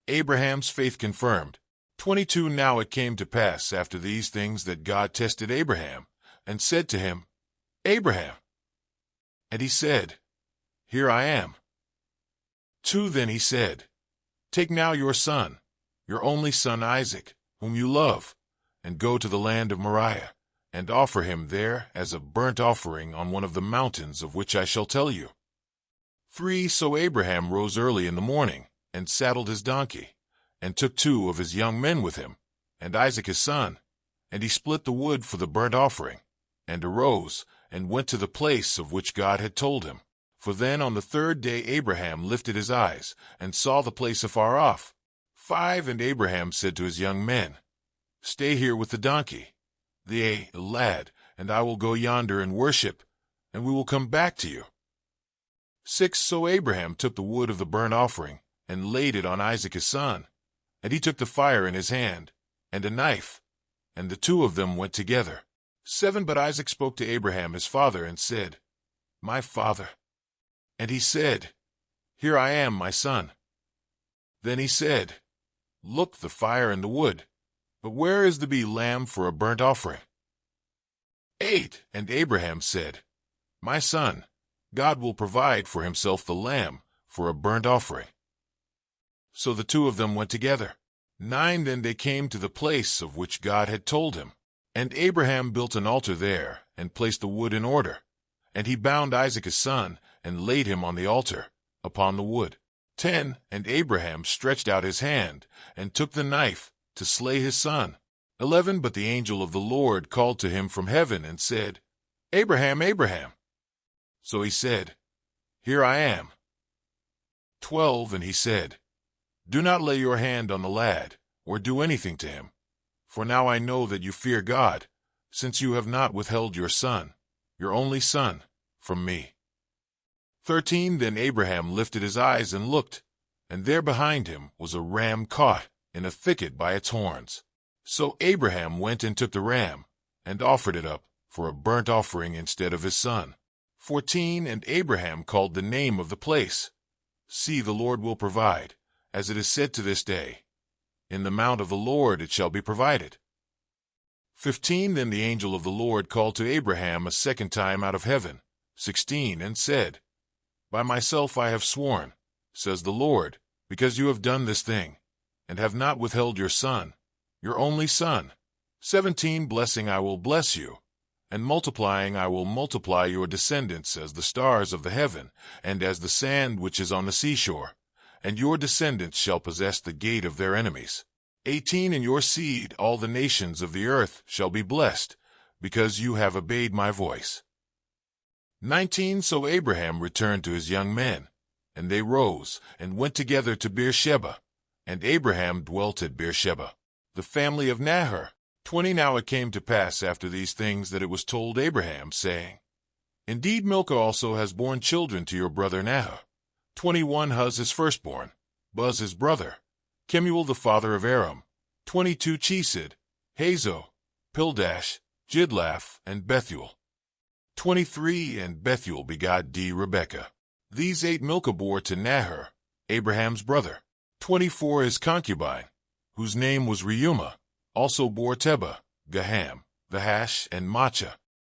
Abraham's faith confirmed. 22 Now it came to pass after these things that God tested Abraham, and said to him, Abraham. And he said, Here I am. 2 Then he said, Take now your son, your only son Isaac, whom you love, and go to the land of Moriah, and offer him there as a burnt offering on one of the mountains of which I shall tell you. 3 So Abraham rose early in the morning, and saddled his donkey, and took 2 of his young men with him, and Isaac his son, and he split the wood for the burnt offering, and arose, and went to the place of which God had told him. For then on the 3rd day Abraham lifted his eyes, and saw the place afar off. 5 And Abraham said to his young men, Stay here with the donkey, the lad, and I will go yonder and worship, and we will come back to you. 6 So Abraham took the wood of the burnt offering, and laid it on Isaac his son, and he took the fire in his hand, and a knife, and the 2 of them went together. 7 But Isaac spoke to Abraham his father, and said, My father. And he said, Here I am, my son. Then he said, Look, the fire and the wood, but where is the lamb for a burnt offering? 8 And Abraham said, My son, God will provide for himself the lamb for a burnt offering. So the 2 of them went together. 9 Then they came to the place of which God had told him. And Abraham built an altar there, and placed the wood in order. And he bound Isaac his son, and laid him on the altar, upon the wood. 10 And Abraham stretched out his hand, and took the knife, to slay his son. 11 But the angel of the Lord called to him from heaven, and said, Abraham, Abraham. So he said, Here I am. 12 And he said, Do not lay your hand on the lad, or do anything to him. For now I know that you fear God, since you have not withheld your son, your only son, from me. 13 Then Abraham lifted his eyes and looked, and there behind him was a ram caught in a thicket by its horns. So Abraham went and took the ram, and offered it up for a burnt offering instead of his son. 14 And Abraham called the name of the place, See, the Lord will provide, as it is said to this day, In the mount of the Lord it shall be provided. 15 Then the angel of the Lord called to Abraham a second time out of heaven. 16 And said, By myself I have sworn, says the Lord, because you have done this thing, and have not withheld your son, your only son. 17 Blessing I will bless you, and multiplying I will multiply your descendants as the stars of the heaven, and as the sand which is on the seashore. And your descendants shall possess the gate of their enemies. 18 In your seed all the nations of the earth shall be blessed, because you have obeyed my voice. 19 So Abraham returned to his young men, and they rose, and went together to Beersheba, and Abraham dwelt at Beersheba. The family of Nahor. 20 Now it came to pass after these things that it was told Abraham, saying, Indeed Milcah also has borne children to your brother Nahor. 21 Huz his firstborn, Buz his brother, Kemuel the father of Aram, 22 Chesed, Hazo, Pildash, Jidlaph, and Bethuel. 23 And Bethuel begot Rebekah. These 8 Milcah bore to Nahor, Abraham's brother. 24 His concubine, whose name was Reumah, also bore Tebah, Gaham, Vahash, and Maachah.